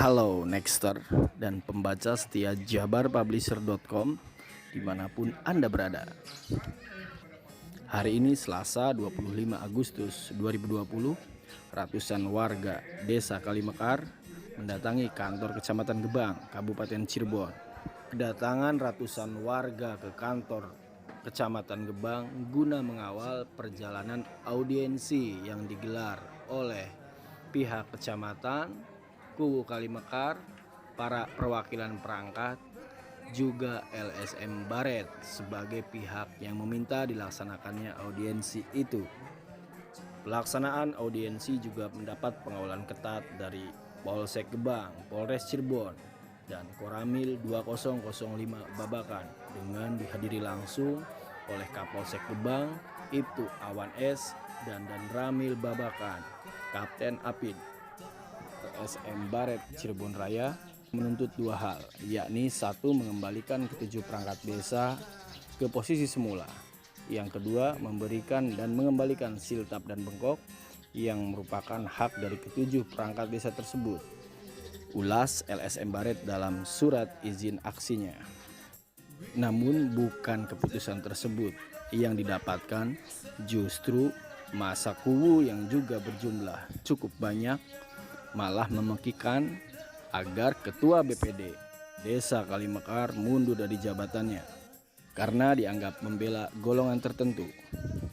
Halo Nexter dan pembaca setia jabarpublisher.com dimanapun Anda berada. Hari ini Selasa 25 Agustus 2020, ratusan warga Desa Kalimekar mendatangi kantor Kecamatan Gebang, Kabupaten Cirebon. Kedatangan ratusan warga ke kantor Kecamatan Gebang guna mengawal perjalanan audiensi yang digelar oleh pihak kecamatan, Kubu Kalimekar, para perwakilan perangkat, juga LSM Baret sebagai pihak yang meminta dilaksanakannya audiensi itu. Pelaksanaan audiensi juga mendapat pengawalan ketat dari Polsek Gebang, Polres Cirebon, dan Koramil 2005 Babakan dengan dihadiri langsung oleh Kapolsek Gebang, Ibtu Awan S, dan Ramil Babakan, Kapten Apid. LSM Baret Cirebon Raya menuntut dua hal, yakni satu, mengembalikan ketujuh perangkat desa ke posisi semula. Yang kedua, memberikan dan mengembalikan siltap dan bengkok yang merupakan hak dari ketujuh perangkat desa tersebut. Ulas LSM Baret dalam surat izin aksinya. Namun bukan keputusan tersebut yang didapatkan, justru masa kubu yang juga berjumlah cukup banyak malah memekikan agar Ketua BPD Desa Kalimekar mundur dari jabatannya karena dianggap membela golongan tertentu.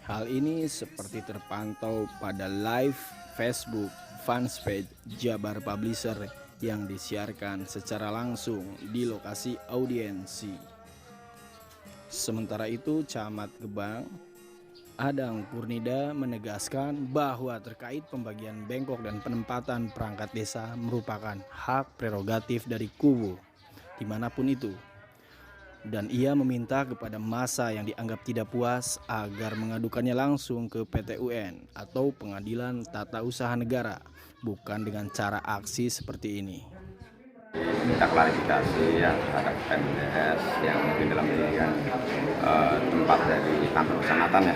Hal ini seperti terpantau pada live Facebook fanpage Jabar Publisher yang disiarkan secara langsung di lokasi audiensi. Sementara itu, Camat Gebang Adang Purnida menegaskan bahwa terkait pembagian bengkok dan penempatan perangkat desa merupakan hak prerogatif dari kubu dimanapun itu. Dan ia meminta kepada massa yang dianggap tidak puas agar mengadukannya langsung ke PT UN atau Pengadilan Tata Usaha Negara, bukan dengan cara aksi seperti ini. Minta klarifikasi ya terhadap MDS yang mungkin dalam pilihan tempat dari kantor kecamatan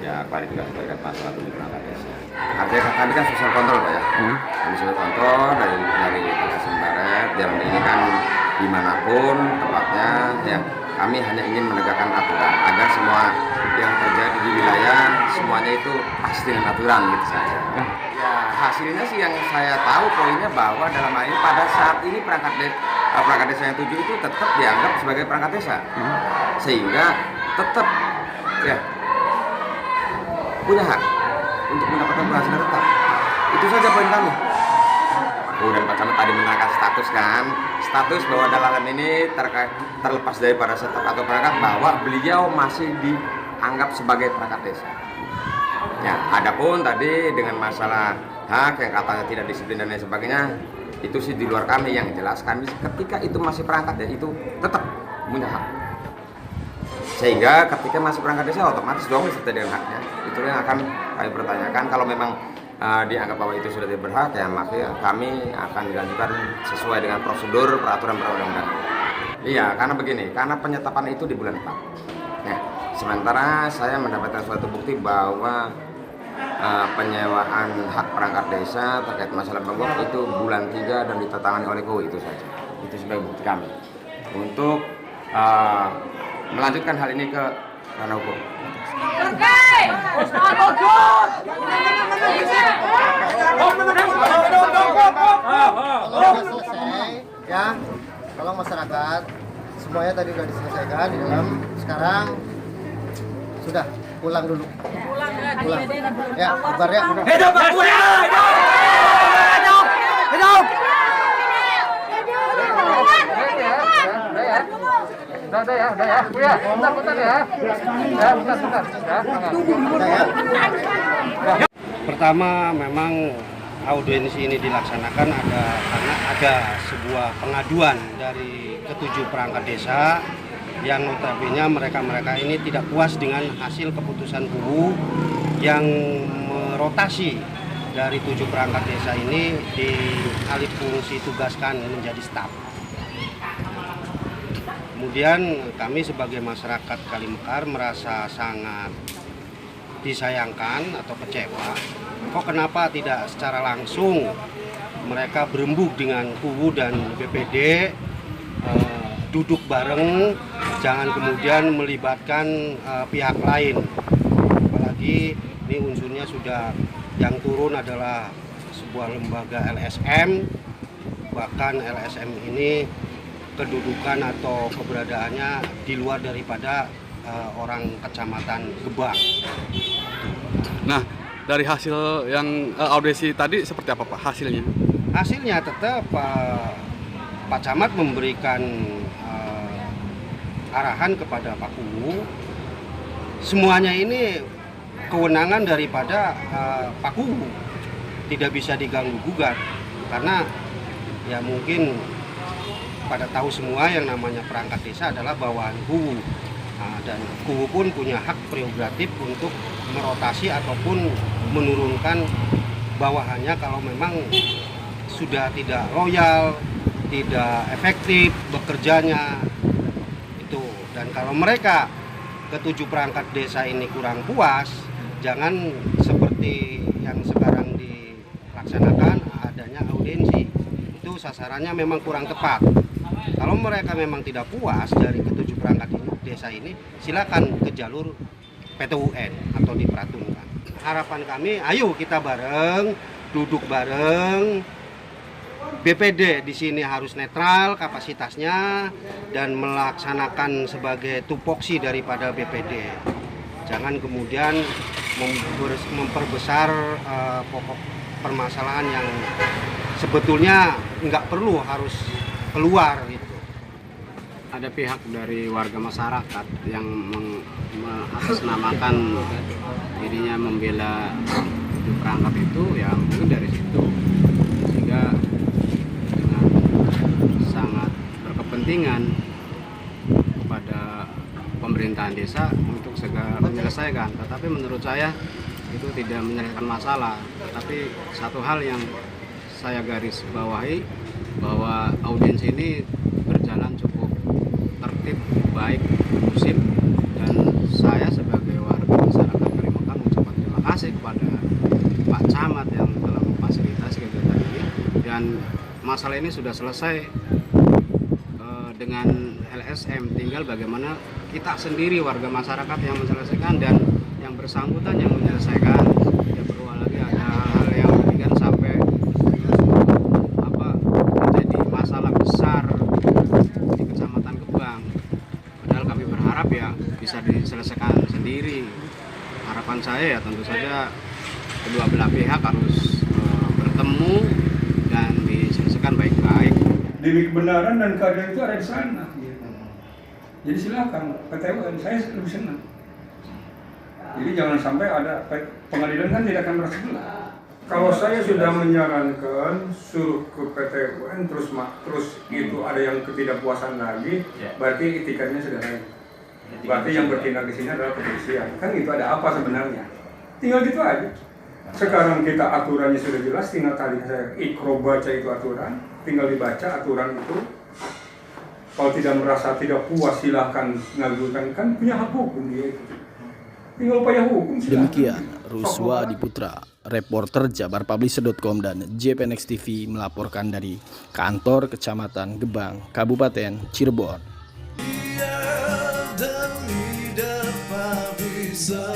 ya klarifikasi terkait masalah tujuh perangkat desa. Artinya tadi kan sosial kontrol Pak ya, sosial kontrol dari LSM Baret. Dalam ini kan dimanapun tempatnya ya, kami hanya ingin menegakkan aturan agar semua yang terjadi di wilayah semuanya itu pas dengan aturan gitu saja. Ya hasilnya sih yang saya tahu poinnya bahwa dalam hal ini pada saat ini perangkat desa yang 7 itu tetap dianggap sebagai perangkat desa, sehingga tetap ya punya hak untuk mendapatkan penghasilan tetap. Itu saja poin kami. Kemudian Pak Camat tadi menerangkan status bahwa dalam hal ini terlepas dari para setap atau perangkat, bahwa beliau masih dianggap sebagai perangkat desa. Ya, adapun tadi dengan masalah hak yang katanya tidak disiplin dan lain sebagainya, itu sih di luar kami. Yang jelas kami ketika itu masih perangkat ya itu tetap punya hak. Sehingga ketika masih perangkat desa otomatis dong disertai dengan haknya. Itu yang akan kami pertanyakan. Kalau memang dianggap bahwa itu sudah tidak berhak, ya maka kami akan dilanjutkan sesuai dengan prosedur peraturan perundang-undangan. Iya, karena begini, karena penyetapan itu di bulan 4. Nah, sementara saya mendapatkan suatu bukti bahwa penyewaan hak perangkat desa terkait masalah bengkok itu bulan 3 dan ditandatangani oleh KUU, itu saja. Itu sebagai bukti kami untuk melanjutkan hal ini ke ranah hukum. Selesai ya, tolong masyarakat semuanya tadi sudah diselesaikan di dalam. Sekarang sudah pulang dulu. Pulang. Ya, kabar ya. Hidup Pak Pura! Hidup! Hidup! Udah ya. Bentar ya. Pertama, memang audiensi ini dilaksanakan karena ada sebuah pengaduan dari ketujuh perangkat desa yang notabene mereka ini tidak puas dengan hasil keputusan KUU yang merotasi dari 7 perangkat desa ini dialih fungsi tugaskan menjadi staf. Kemudian kami sebagai masyarakat Kalimekar merasa sangat disayangkan atau kecewa. Kok kenapa tidak secara langsung mereka berembuk dengan KUWU dan BPD, duduk bareng, jangan kemudian melibatkan pihak lain. Apalagi ini unsurnya sudah yang turun adalah sebuah lembaga LSM, bahkan LSM ini kedudukan atau keberadaannya di luar daripada orang Kecamatan Gebang. Nah, dari hasil yang audiensi tadi seperti apa Pak hasilnya? Hasilnya tetap Pak Camat memberikan arahan kepada Pak KUWU, semuanya ini kewenangan daripada Pak KUWU, tidak bisa diganggu gugat karena ya mungkin pada tahu semua yang namanya perangkat desa adalah bawahan KUWU. Dan KUWU pun punya hak prerogatif untuk merotasi ataupun menurunkan bawahannya kalau memang sudah tidak loyal, tidak efektif bekerjanya itu. Dan kalau mereka ketujuh perangkat desa ini kurang puas, jangan seperti yang sekarang dilaksanakan adanya audiensi. Itu sasarannya memang kurang tepat. Kalau mereka memang tidak puas dari ketujuh perangkat desa ini, silakan ke jalur PT-UN atau diperhitungkan. Harapan kami, ayo kita bareng, duduk bareng. BPD di sini harus netral kapasitasnya dan melaksanakan sebagai tupoksi daripada BPD. Jangan kemudian memperbesar pokok permasalahan yang sebetulnya nggak perlu harus keluar gitu. Ada pihak dari warga masyarakat yang mengatasnamakan dirinya membela perangkat itu, ya mungkin dari situ, sehingga dengan sangat berkepentingan kepada pemerintahan desa untuk segera menyelesaikan. Tetapi menurut saya itu tidak menyelesaikan masalah. Tetapi satu hal yang saya garis bawahi, bahwa audiensi ini berjalan cukup tertib, baik, kondusif, dan saya sebagai warga masyarakat Kalimekar mengucapkan terima kasih kepada Pak Camat yang telah memfasilitasi kegiatan ini, dan masalah ini sudah selesai dengan LSM. Tinggal bagaimana kita sendiri warga masyarakat yang menyelesaikan dan yang bersangkutan yang menyelesaikan. Tidak perlu lagi ada hal yang kan sampai menjadi masalah besar di Kecamatan Gebang. Padahal kami berharap ya bisa diselesaikan sendiri. Harapan saya ya tentu saja kedua belah pihak harus bertemu dan diselesaikan baik-baik. Demi kebenaran dan keadilan itu ada di sana. Gitu. Jadi silakan PT-UN, saya lebih senang. Jadi jangan sampai ada pengadilan kan tidak akan merasa belah. Kalau saya sudah menyarankan suruh ke PT-UN terus itu ada yang ketidakpuasan lagi, berarti etikanya sudah lain. Berarti yang bertindak di sini adalah kepolisian. Kan itu ada apa sebenarnya? Tinggal gitu aja. Sekarang kita aturannya sudah jelas, tinggal tadi saya ikro baca itu aturan, tinggal dibaca aturan itu. Kalau tidak merasa tidak puas silahkan ngajukan, kan punya hak hukum dia itu. Tinggal upaya hukum. Demikian Ruswa Diputra, reporter jabarpublisher.com dan JPNX TV melaporkan dari kantor Kecamatan Gebang, Kabupaten Cirebon. Dan tidak bisa